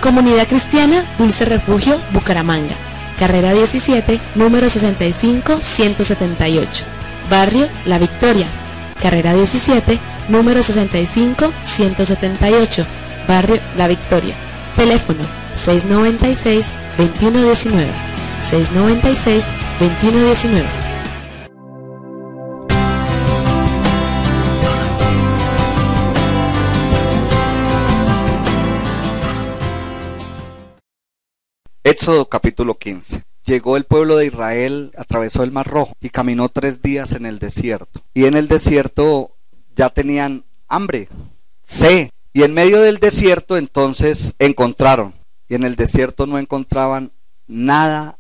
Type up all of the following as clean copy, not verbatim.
Comunidad Cristiana Dulce Refugio, Bucaramanga. Carrera 17, número 65-178. Barrio La Victoria. Carrera 17, número 65-178. Barrio La Victoria. Teléfono 696-2119. 696-2119. Éxodo capítulo 15. Llegó el pueblo de Israel, atravesó el Mar Rojo y caminó 3 días en el desierto. Y en el desierto ya tenían hambre, sed. Y en medio del desierto entonces encontraron. Y en el desierto no encontraban nada.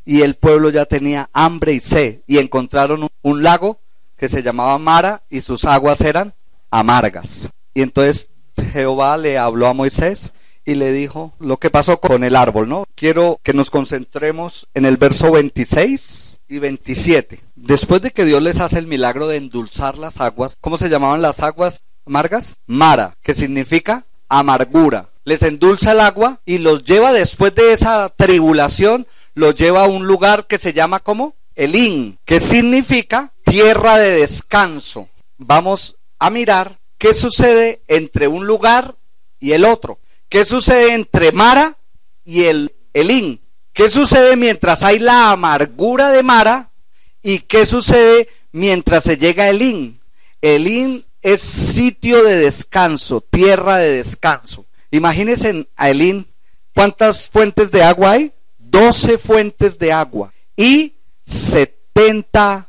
Y el pueblo ya tenía hambre y sed. Y encontraron un lago que se llamaba Mara y sus aguas eran amargas. Y entonces Jehová le habló a Moisés y le dijo lo que pasó con el árbol, ¿no? Quiero que nos concentremos en el verso 26 y 27. Después de que Dios les hace el milagro de endulzar las aguas, ¿cómo se llamaban las aguas amargas? Mara, que significa amargura. Les endulza el agua y los lleva, después de esa tribulación, los lleva a un lugar que se llama ¿cómo? Elín, que significa tierra de descanso. Vamos a mirar qué sucede entre un lugar y el otro. ¿Qué sucede entre Mara y el Elín? ¿Qué sucede mientras hay la amargura de Mara? ¿Y qué sucede mientras se llega a Elín? Elín es sitio de descanso, tierra de descanso. Imagínense a Elín, ¿cuántas fuentes de agua hay? 12 fuentes de agua y 70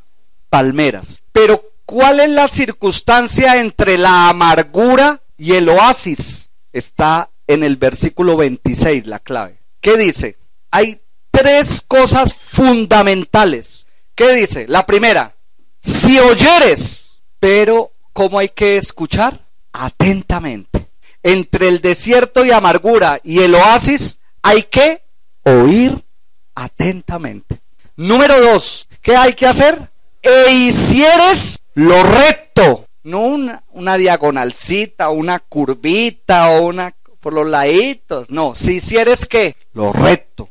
palmeras. Pero ¿cuál es la circunstancia entre la amargura y el oasis? Está en el versículo 26 la clave. ¿Qué dice? Hay 3 cosas fundamentales. ¿Qué dice? La primera, si oyeres, pero ¿cómo hay que escuchar? Atentamente. Entre el desierto y amargura y el oasis hay que oír atentamente. Número 2, ¿qué hay que hacer? E hicieres lo recto, no una diagonalcita, una curvita o una por los laditos, no, si hicieres ¿qué? Lo recto.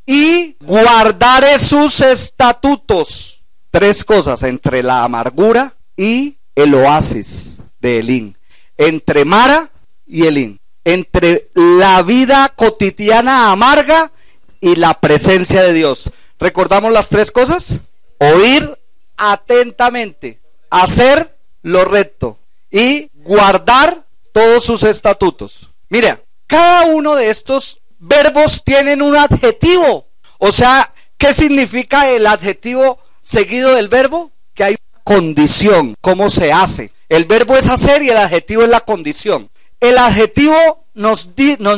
Y guardaré sus estatutos. 3 cosas entre la amargura y el oasis de Elín, entre Mara y Elín, entre la vida cotidiana amarga y la presencia de Dios. ¿Recordamos las 3 cosas? Oír atentamente, hacer lo recto y guardar todos sus estatutos. Mira, cada uno de estos verbos tienen un adjetivo. O sea, ¿qué significa el adjetivo seguido del verbo? Que hay una condición, cómo se hace. El verbo es hacer y el adjetivo es la condición. El adjetivo nos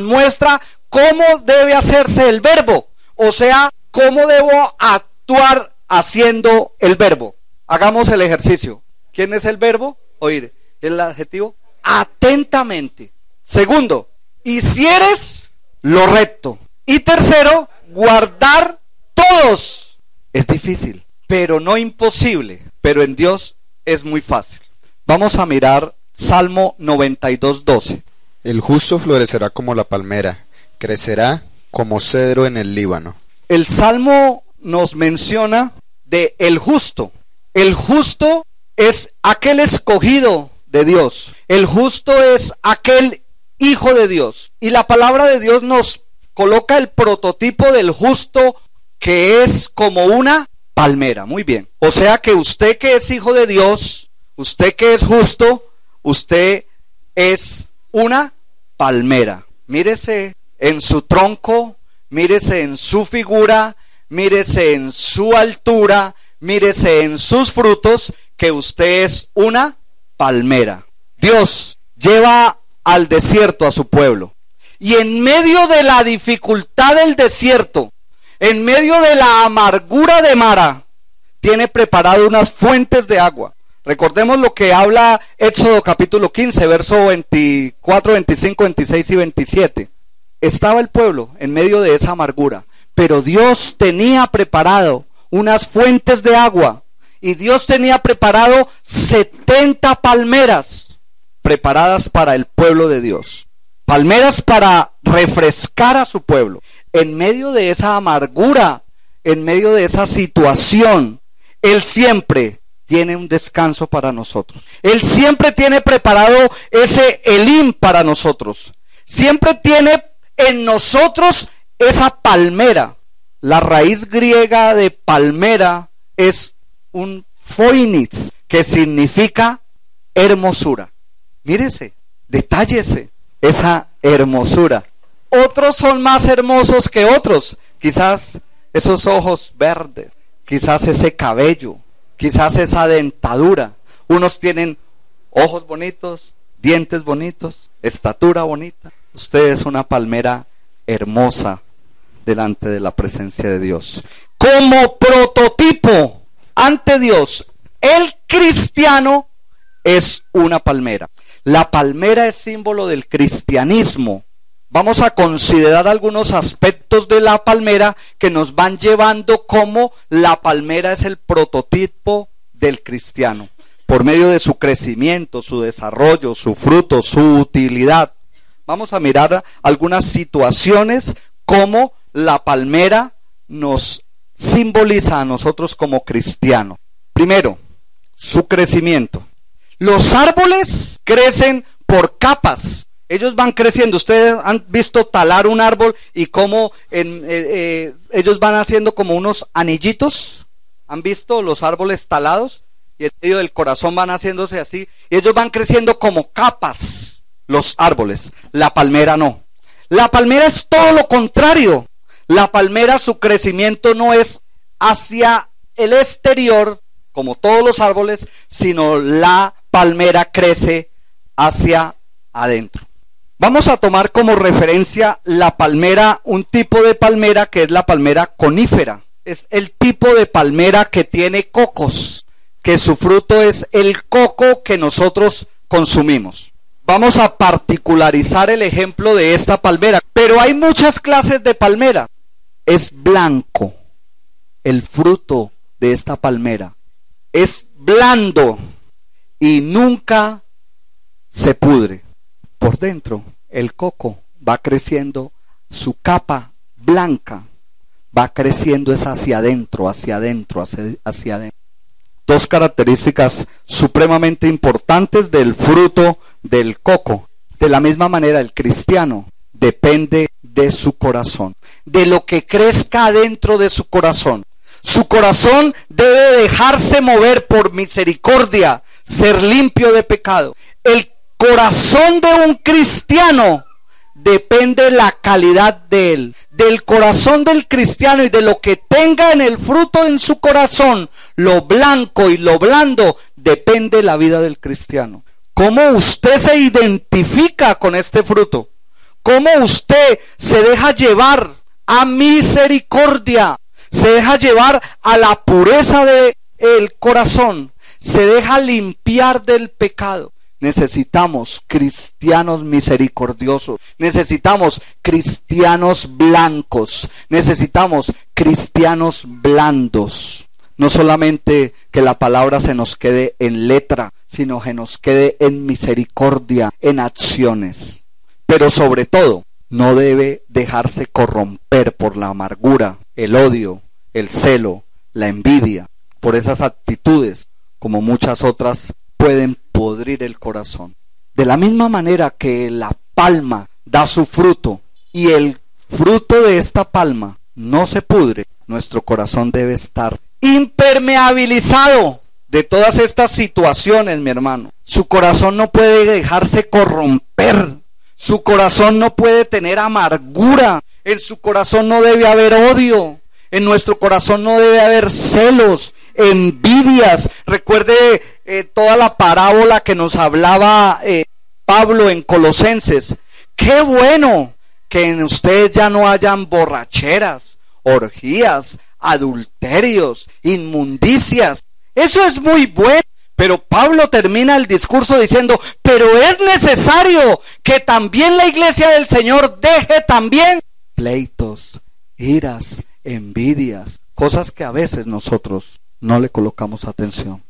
muestra cómo debe hacerse el verbo. O sea, cómo debo actuar haciendo el verbo. Hagamos el ejercicio. ¿Quién es el verbo? Oír. El adjetivo, atentamente. Segundo, hicieres lo recto. Y tercero, guardar todos. Es difícil, pero no imposible. Pero en Dios es muy fácil. Vamos a mirar Salmo 92:12. El justo florecerá como la palmera, crecerá como cedro en el Líbano. El Salmo nos menciona de el justo. El justo es aquel escogido de Dios. El justo es aquel hijo de Dios. Y la palabra de Dios nos coloca el prototipo del justo, que es como una palmera. Muy bien. O sea que usted que es hijo de Dios, usted que es justo, usted es una palmera. Mírese en su tronco, mírese en su figura, mírese en su altura, mírese en sus frutos, que usted es una palmera. Dios lleva al desierto a su pueblo, y en medio de la dificultad del desierto, en medio de la amargura de Mara, tiene preparado unas fuentes de agua. Recordemos lo que habla Éxodo capítulo 15, verso 24, 25, 26 y 27. Estaba el pueblo en medio de esa amargura, pero Dios tenía preparado unas fuentes de agua, y Dios tenía preparado 70 palmeras preparadas para el pueblo de Dios. palmeras para refrescar a su pueblo. En medio de esa amargura, en medio de esa situación, Él siempre tiene un descanso para nosotros. Él siempre tiene preparado ese Elim para nosotros. Siempre tiene en nosotros esa palmera. La raíz griega de palmera es un phoenix, que significa hermosura. Mírese, detállese esa hermosura. Otros son más hermosos que otros. Quizás esos ojos verdes, quizás ese cabello, quizás esa dentadura. Unos tienen ojos bonitos, dientes bonitos, estatura bonita. Usted es una palmera hermosa delante de la presencia de Dios. Como prototipo ante Dios, el cristiano es una palmera. La palmera es símbolo del cristianismo. Vamos a considerar algunos aspectos de la palmera que nos van llevando como la palmera es el prototipo del cristiano. Por medio de su crecimiento, su desarrollo, su fruto, su utilidad. Vamos a mirar algunas situaciones como la palmera nos simboliza a nosotros como cristianos. Primero, su crecimiento. Los árboles crecen por capas. Ellos van creciendo. Ustedes han visto talar un árbol y cómo ellos van haciendo como unos anillitos. ¿Han visto los árboles talados? Y en medio del corazón van haciéndose así. Y ellos van creciendo como capas, los árboles. La palmera no. La palmera es todo lo contrario. La palmera, su crecimiento no es hacia el exterior, como todos los árboles, sino la palmera crece hacia adentro. Vamos a tomar como referencia la palmera, un tipo de palmera que es la palmera conífera. Es el tipo de palmera que tiene cocos, que su fruto es el coco que nosotros consumimos. Vamos a particularizar el ejemplo de esta palmera, pero hay muchas clases de palmera. Es blanco el fruto de esta palmera. Es blando y nunca se pudre. Por dentro, el coco va creciendo, su capa blanca va creciendo es hacia adentro, hacia adentro, hacia adentro. Dos características supremamente importantes del fruto del coco. De la misma manera, el cristiano depende de su corazón, de lo que crezca dentro de su corazón. Su corazón debe dejarse mover por misericordia, ser limpio de pecado. El corazón de un cristiano depende de la calidad de él, del corazón del cristiano y de lo que tenga en el fruto en su corazón. Lo blanco y lo blando depende de la vida del cristiano. ¿Cómo usted se identifica con este fruto? ¿Cómo usted se deja llevar a misericordia? Se deja llevar a la pureza del corazón. Se deja limpiar del pecado. Necesitamos cristianos misericordiosos. Necesitamos cristianos blancos. Necesitamos cristianos blandos. No solamente que la palabra se nos quede en letra, sino que nos quede en misericordia, en acciones. Pero sobre todo, no debe dejarse corromper por la amargura, el odio, el celo, la envidia. Por esas actitudes, como muchas otras, pueden podrir el corazón. De la misma manera que la palma da su fruto y el fruto de esta palma no se pudre, nuestro corazón debe estar impermeabilizado de todas estas situaciones, mi hermano. Su corazón no puede dejarse corromper. Su corazón no puede tener amargura. En su corazón no debe haber odio. En nuestro corazón no debe haber celos, envidias. Recuerde toda la parábola que nos hablaba Pablo en Colosenses. Qué bueno que en ustedes ya no hayan borracheras, orgías, adulterios, inmundicias. Eso es muy bueno. Pero Pablo termina el discurso diciendo, pero es necesario que también la iglesia del Señor deje también pleitos, iras, envidias, cosas que a veces nosotros no le colocamos atención.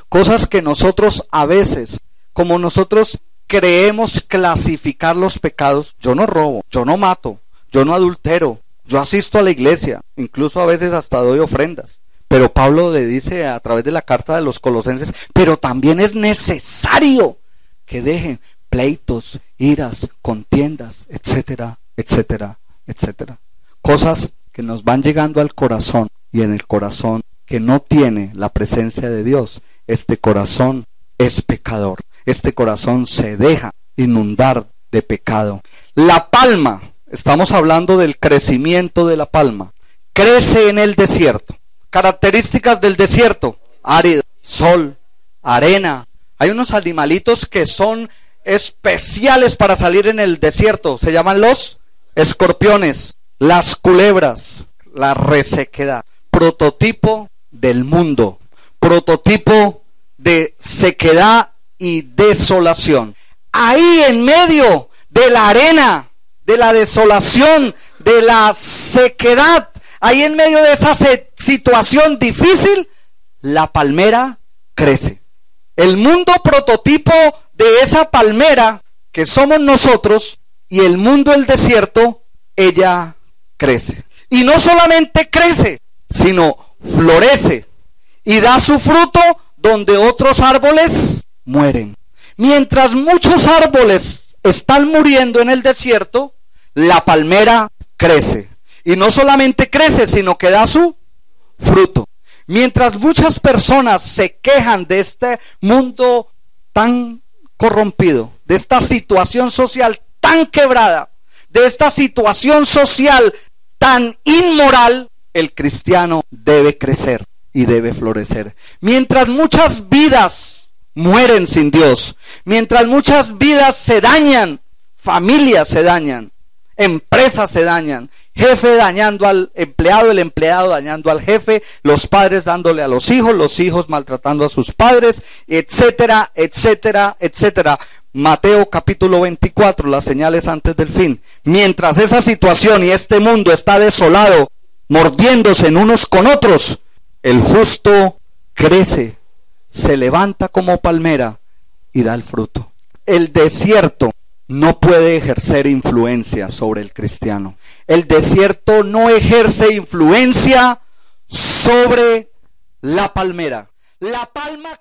Cosas que nosotros a veces, como nosotros creemos clasificar los pecados. Yo no robo, yo no mato, yo no adultero, yo asisto a la iglesia, incluso a veces hasta doy ofrendas. Pero Pablo le dice a través de la carta de los Colosenses, pero también es necesario que dejen pleitos, iras, contiendas, etcétera, etcétera, etcétera. Cosas que nos van llegando al corazón, y en el corazón que no tiene la presencia de Dios, este corazón es pecador. Este corazón se deja inundar de pecado. La palma, estamos hablando del crecimiento de la palma, crece en el desierto. Características del desierto: árido, sol, arena. Hay unos animalitos que son especiales para salir en el desierto. Se llaman los escorpiones, las culebras, la resequedad. Prototipo del mundo, prototipo de sequedad y desolación. Ahí en medio de la arena, de la desolación, de la sequedad, ahí en medio de esa situación difícil, la palmera crece. El mundo prototipo de esa palmera que somos nosotros, y el mundo, el desierto, ella crece. Y no solamente crece, sino florece y da su fruto donde otros árboles mueren. Mientras muchos árboles están muriendo en el desierto, la palmera crece. Y no solamente crece, sino que da su fruto. Mientras muchas personas se quejan de este mundo tan corrompido, de esta situación social tan quebrada, de esta situación social tan inmoral, el cristiano debe crecer y debe florecer. Mientras muchas vidas mueren sin Dios, mientras muchas vidas se dañan, familias se dañan, empresas se dañan, jefe dañando al empleado, el empleado dañando al jefe, los padres dándole a los hijos maltratando a sus padres, etcétera, etcétera, etcétera. Mateo capítulo 24, las señales antes del fin. Mientras esa situación y este mundo está desolado, mordiéndose en unos con otros, el justo crece, se levanta como palmera y da el fruto. El desierto no puede ejercer influencia sobre el cristiano. El desierto no ejerce influencia sobre la palmera. La palma